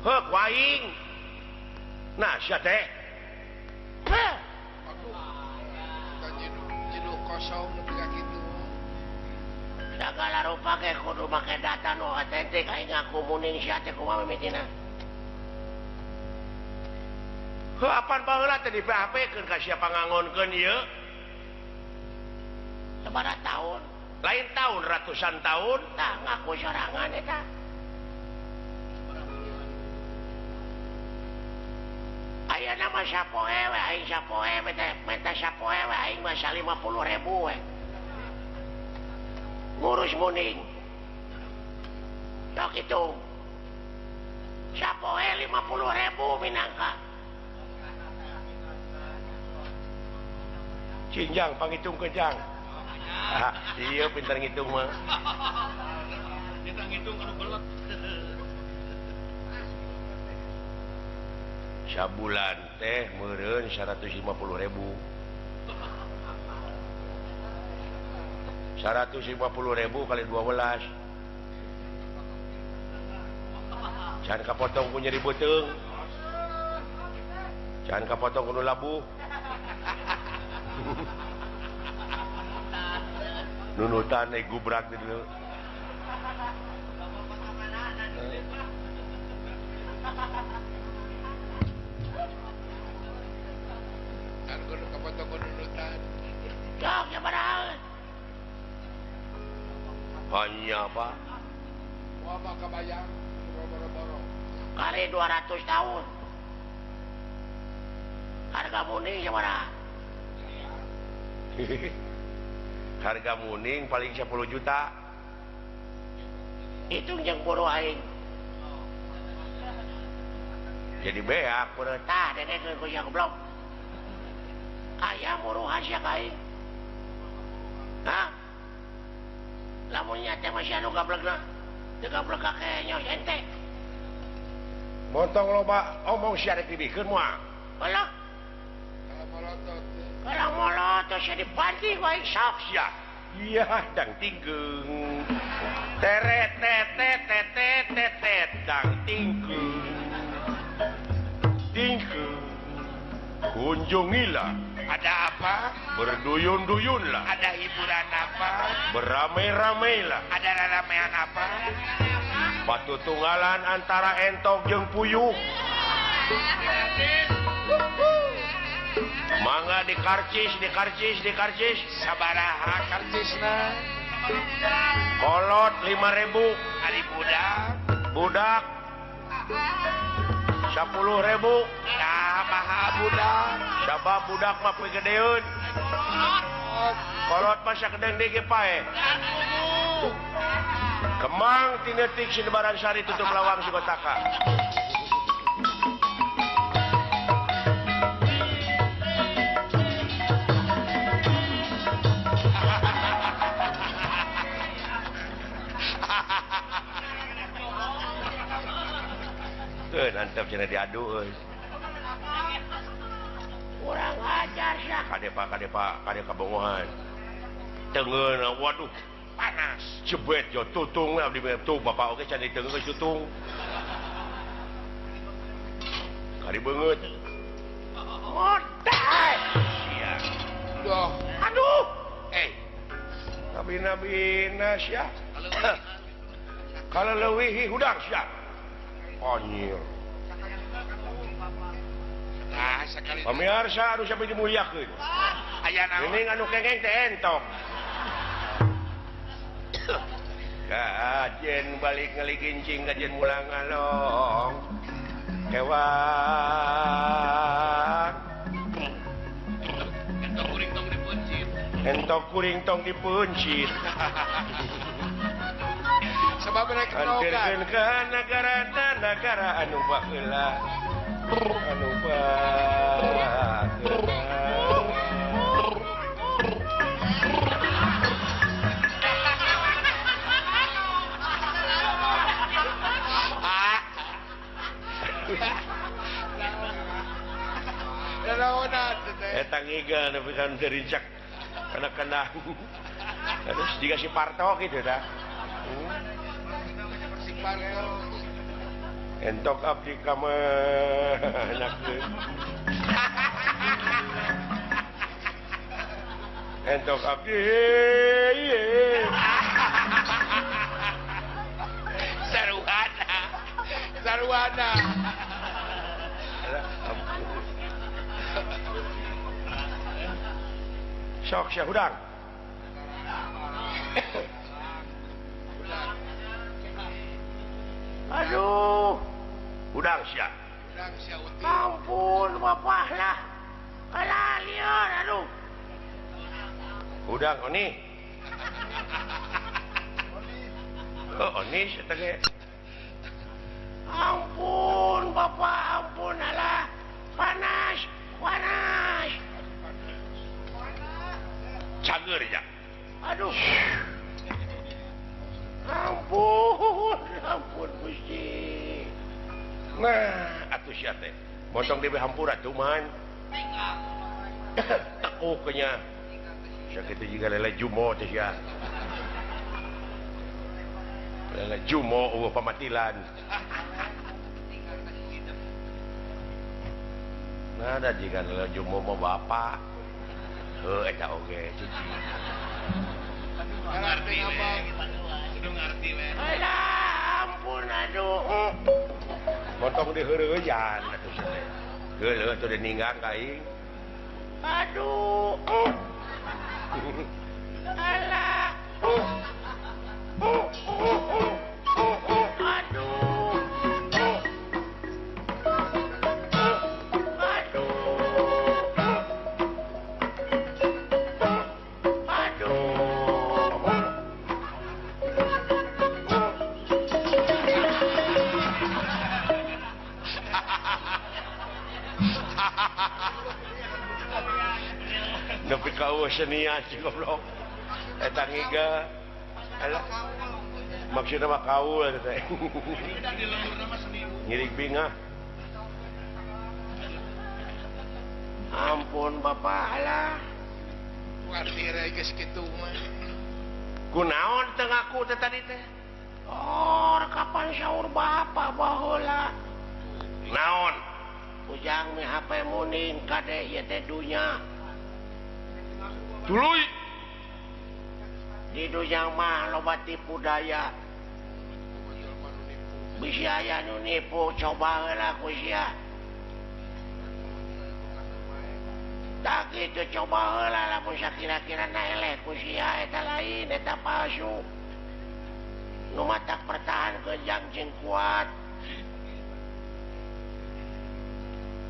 hek waing nah sia teh Jeduk kosong nepi ka kitu. segala rupa ge kudu make data nu otentik aing ngaku muning sia teh kumaha mimitina heuh apan baheula teh di PHP-keun ka sia pangangonkeun ieu sabaraha taun lain tahun ratusan tahun tah ngaku sorangan eta aya nama sapoe we aing sapoe meta sapoe we aing mah 50.000 we ngurus muning tok itu sapoe 50.000 minangka cinjang panghitung kejang iya pintar ngitung mah Kita ngitung anu belet. sabulan teh meureun 150.000 kali 12 can kapotong ku nyeri beuteung can kapotong ku nu labuh nunutan gubrak di dulu Kan kudu kapotong kudu nunutan. cok ya padahal hanya apa Wah mah kabayang boro-boro. kali 200 tahun harga muning gimana harga muning paling 10 juta itu yang buru aing jadi beak beretah dedek ku yang blok ayah muruhan sia aing hah lamunnya teh masih anu gablegna teu gablek kakeknya ente montong loba omong sia rek dibikeun moal alah kalau molotot sia dibanting ku aing sok sia iya dang tinggeung teret tetet dang tinggeung kunjungilah Ada apa? berduyun-duyunlah Ada hiburan apa? beramai-ramailah Ada ramean apa? patutunggalan antara entok jeung puyuh mangga dikarcis Sabaraha karcisna? kolot 5.000 Ari budak 10.000 Nah, maha budak. sabab budak mah gedeun kolot mah sakedeng dege pae kemang tinetik sinebaran sari tutup lawang si kotaka nantep cenah diadu euy kurang ajar sia kade kabongohan teungeun waduh panas jebet jo tutung abdi tuh bapak oge can diteungeun geus tutung kari beungeut modal sia Duh. aduh nabi-nabina sia kalau leuwih hudang sia anyir Nah, sekali. pamirsa anu sampai dimuliakeun Aya naon? ini anu kengeng teh entok kajen balik ngaligincing kajen mulang along hewan entok kuring tong dipuncit Sebab mereka antirkeun ka negara anu baheula anu baheula eta ngigal nepi kan dirincak kana terus jika si Parto gitu dah entok abdi ka mah anakkeun. Entok abdi Sarwana. Sarwana. sok sia hudang. Aduh, hudang sia. Udang sia uti. Ampun bapak lah. Kalalian aduh. Hudang oni. Oh, oni setege. Ampun bapak, ampun alah. Panas, panas. Cager ya. Aduh. Ampun, ampun Gusti. Nah, atuh sia teh. Motong dewe hampura tuh man. Tekuk nya. Sia kitu juga lele jumo teh sia. Lele jumo eueuh pamatilan. Nah, da jiga lele jumo mah bapak. Eta oge cici. Ngerti abang. Kudu ngerti we. Alah, ampun aduh. Motong di heureuyan atuh sia teh. Heuleuh atuh ninggang ka aing. Aduh. Alah. Aduh. Nepi ka eueuh senian si goblok. Eta ngiga. Alah. Maksudna mah kaul eta teh. Ngirig bingah. Ampun bapak alah. Ngerti re geus kitu mah. Kunaon teu ngaku teh tadi teh? Oh, kapan sahur bapak baheula. Naon? Ujang mi HP muning kade ieu teh dunya. Tuluy. Di dunya mah loba tipu daya. Bisa aya nu nipu, coba heula ku sia. Tak kitu coba heula lamun sakira-kira na eleh ku sia eta lain eta palsu. Nu matak pertahankeun jeung kuat.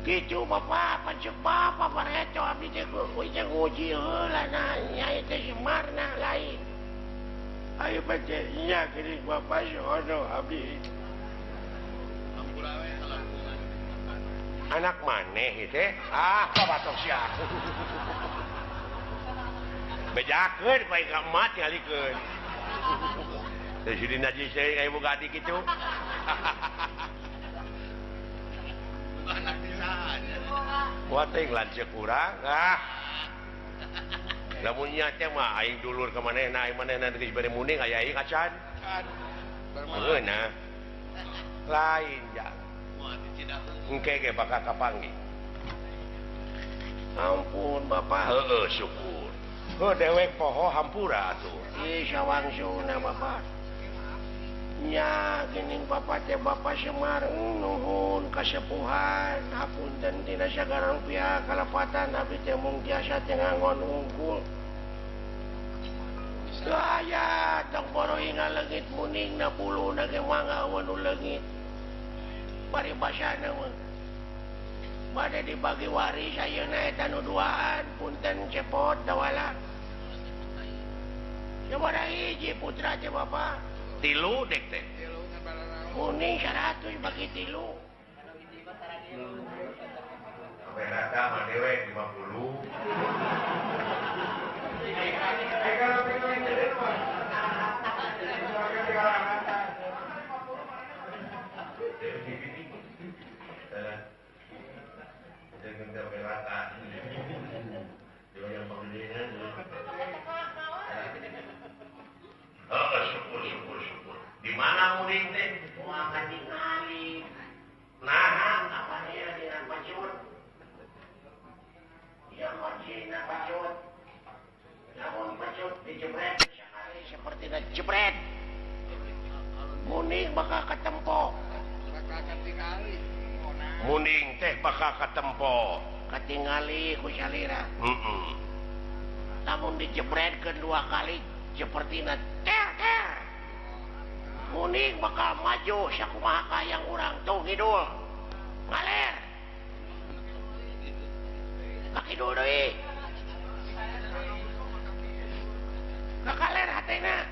Gitu bapak, pancuk bapak pareto abdi teh kuing nguji heula na nya teh semarna lain. Ayo baca nya geuning bapak sono abdi. Ampura we halangan. Anak maneh teh? Ah, kabatok sia. Bejakeun bae ka emat ngalikeun. Teu sidi najis teh aya boga adi kitu. Anak pisan. Wah teh lanceuk urang. Ah. Lamun nya teh mah aing dulur ka manehna, aing manehna geus bere muning aya aing acan. Kan. Beunah. Lain ja. Moal dicidahu. Engke ge bakal kapanggih. Ampun bapak. Heeh syukur. Heuh dewek poho hampura atuh. Ih sawangsuna bapak. Nya geuning bapak teh bapak Semar nuhun kasepuhan hapunten tina sagarang pihak kalapatan abdi teh mung tiasa teh nganggon wungkul. Aya tong boroinga leungit muningna puluna ge mangga nu leungit. Paribasana mah bade dibagi waris ayeuna eta nu duaan punten cepot dawala. Sabaraha hiji putra teh bapak? 3 dek teh. Muning 100 bagi 3. Sampai data mah dewek 50. Syukur. Di mana muring teh? Wah, katingali. muning teh bakal katempo ketinggali ku salira namun dijebret kedua kali seperti ter muning bakal maju sakumaha kayang urang tuh hidul ngaler kaki dulu deui kakaler hatena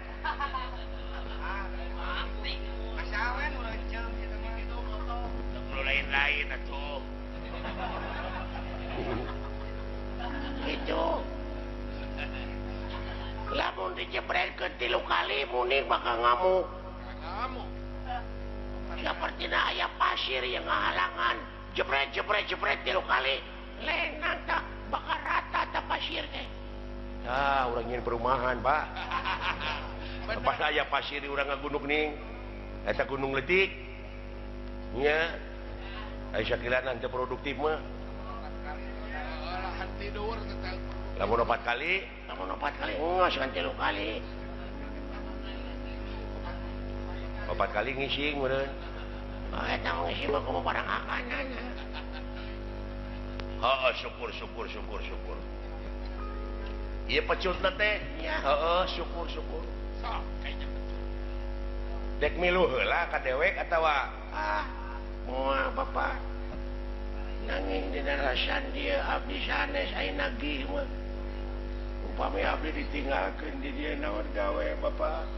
Asawan urang jam kitu mah. Lain-lain atuh gitu lamun dijebret ke 3 kali muning bakal ngamuk seperti aya pasir yang ngahalangan jebret 3 kali lenang tak bakal rata tak pasir teh urang ingin perumahan pak pas aya pasir urang ngagunung ning eta gunung letik nya aya sakilanan teu produktif mah lahan tidur tetep lamun 4 kali ngos kan 3 kali 4 kali ngising meureun eta ngisi mah kumaha barang akanan syukur ieu pecutna teh syukur sok kayaknya dek milu heula ka dewek atawa moal bapak nanging dina rasan dia abdi sanes aya nagih mah upami abdi ditinggalkeun di dieu naon gawe bapak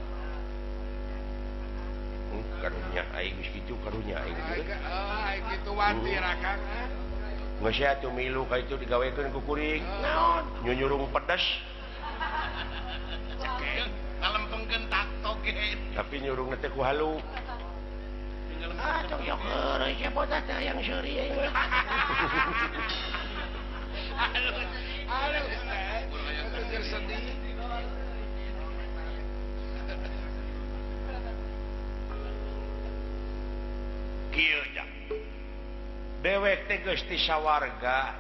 karunya aing geus kitu karunya aing aing kitu wati rakang geus atuh milu ka itu digawekeun ku kuring naon nyunyurung pedes ngalempengkeun taktok ge tapi nyurung teh ku halu cok heureuy siapa teh yang seuri aing aduh sedih kieu ja dewek teh geus ti sawarga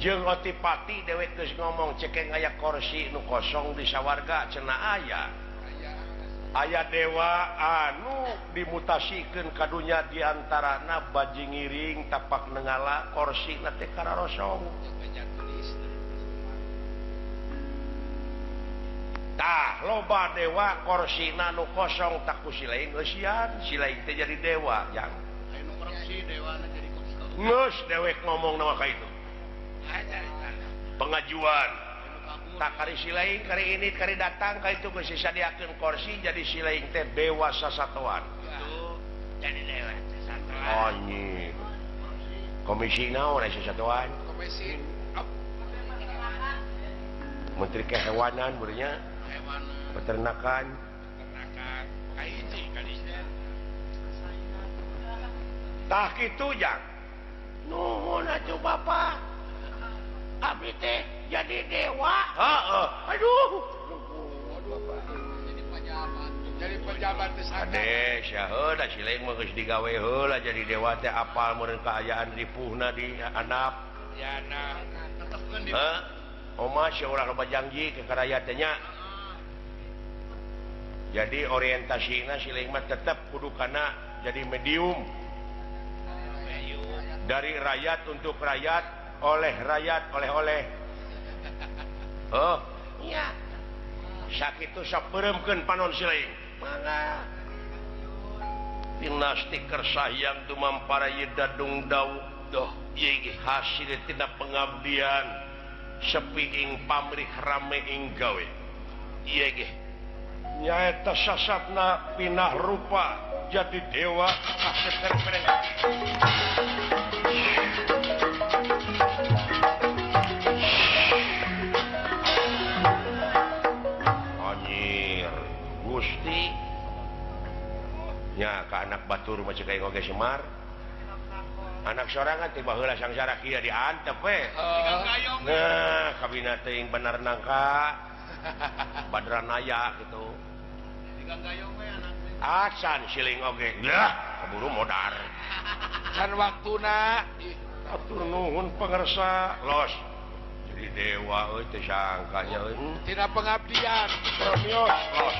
jeung otipati dewek geus ngomong cekeng aya kursi nu kosong di sawarga cenah aya dewa anu dimutasikeun ka dunya di antarana baji ngiring tapak nengala kursina teh kararosong tah loba dewa kursina nu kosong tak ku silain eusian silain teh jadi dewa yang anu korupsi dewana jadi kosong geus dewek ngomong nama ka itu pengajuan tak kari silaing kari ini kari datang ka itu geus disadiakeun kursi jadi silaing teh dewa sasatuan jadi dewa sasatuan anjing komisi naon aya sasatuan komisi menteri kehewanan beurnya hewan peternakan kahiji kalisnya tah kitu jang nuhun atuh bapak abdi teh jadi dewa aduh jadi pejabat di sana ade saheula silaing mah geus digawe heula jadi dewa teh apal meureun kaayaan ripuhna di handap ya nah tetepkeun di Oma seorang loba janji ke karaya teh nya jadi orientasina silaing mah tetep kudu kana jadi medium dari rakyat untuk rakyat oleh rakyat oleh-oleh iya sakitu sok beuremkeun panon silaing mangga dinasti kersayang tumampara dadung daud doh ieu hasil tina pengabdian sepi ing pamrih rame ing gawe ieu ge nyaeta sasatna pinah rupa jadi dewa pereng anjir Gusti nya ka anak batur mah ceuk oge Semar anak sorangan tiba heula sangsara kieu diantep we nah kabina teuing bener nangka badran aya gitu digagayong we anak acan siling oge lah kaburu modar can waktuna atur nuhun pangarsa los jadi dewa euy teh sangkanya euy tina pengabdian promios los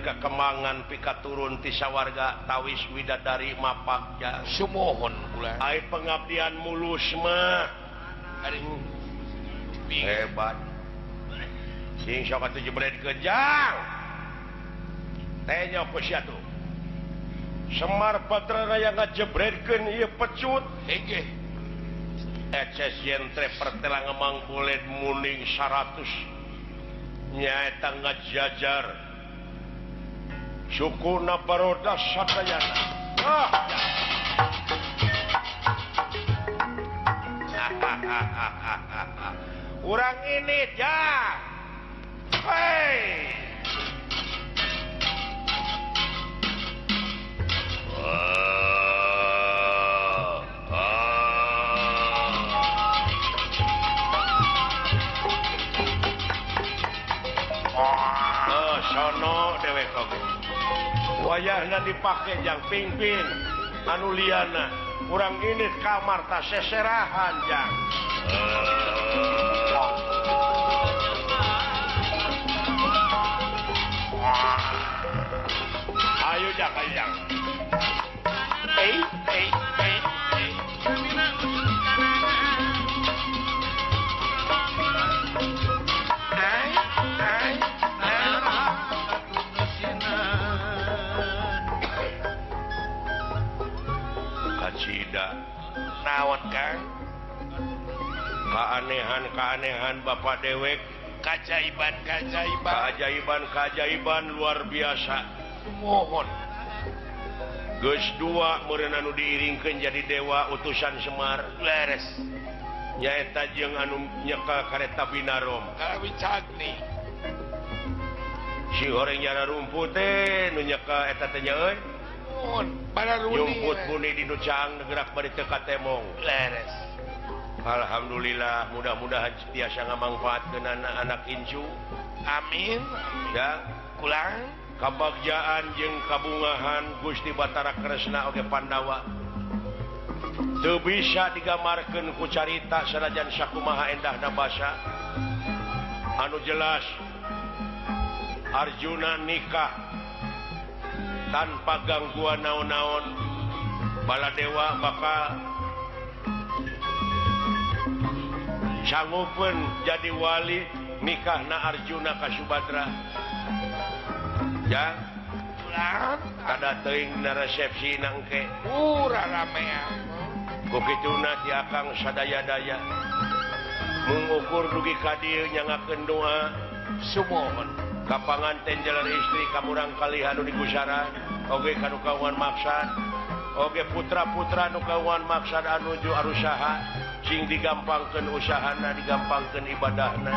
kekemangan pika turun ti sawarga tawis widadari mapakja sumohon kula ai pengabdian mulus mah hebat sing sok atuh jebret kejang teh ku sia tuh Semar Badraraya ngajebretkeun ieu pecut hege eces yen teh pertelang mangkulet muning 100 nyaeta ngajajar sukuna baroda sadayana urang ini ja hei sono dewek oge wayahna dipake jang pingpin anu liana urang ini kamar ta seserahan jang ayo jang ei Cida naon Kang keanehan Bapak dewek keajaiban luar biasa mohon geus 2 meureun anu diiringkeun jadi dewa utusan Semar leres nyaeta jeung anu nyekel kareta Binarom Kawicagni si horeng nyara rumput teh nu nyekel eta teh nya euy Yumput buni di Nucang gerak bari teu katemong leres alhamdulillah mudah-mudahan tiasa ngamangfaatkeun anak incu amin ya kulang kabagjaan jeung kabungahan Gusti Batara Kresna oge Pandawa teu bisa digamarkeun ku carita sanajan sakumaha endahna basa anu jelas Arjuna nikah tanpa gangguan naon-naon Baladewa bakal sanggupeun jadi wali nikahna Arjuna ka Subadra ya ulang kada teuing na resepsi na engke ramean ku kituna ti akang sadaya-daya mengukur dugi ka dieu nyangakeun doa sumohon kapanganten jalan istri kamurang kalihan nu digusaran oge kanu kawan maksad oge putra-putra nu kawan maksad anuju arusaha sing digampangkeun usahana digampangkeun ibadahna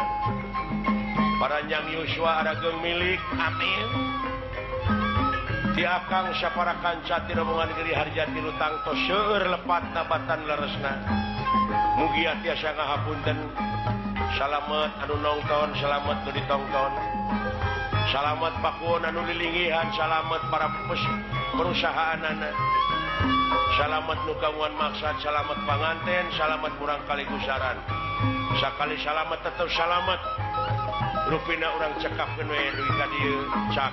paranjang yuswa arageung milik amin ti akang saparakan cati rombongan geri harjati nu tangtos seueur lepatna batan leresna mugi tiasa ngahapunten salamet anu nongton salamet nu ditongton salamet pakuon anu lilingihan salamet para perusahaanana salamet nu kawan maksad salamet panganten salamet murang kali gusaran sakali salamet tetep salamet rupina urang cekapkeun we dugi ka dieu cak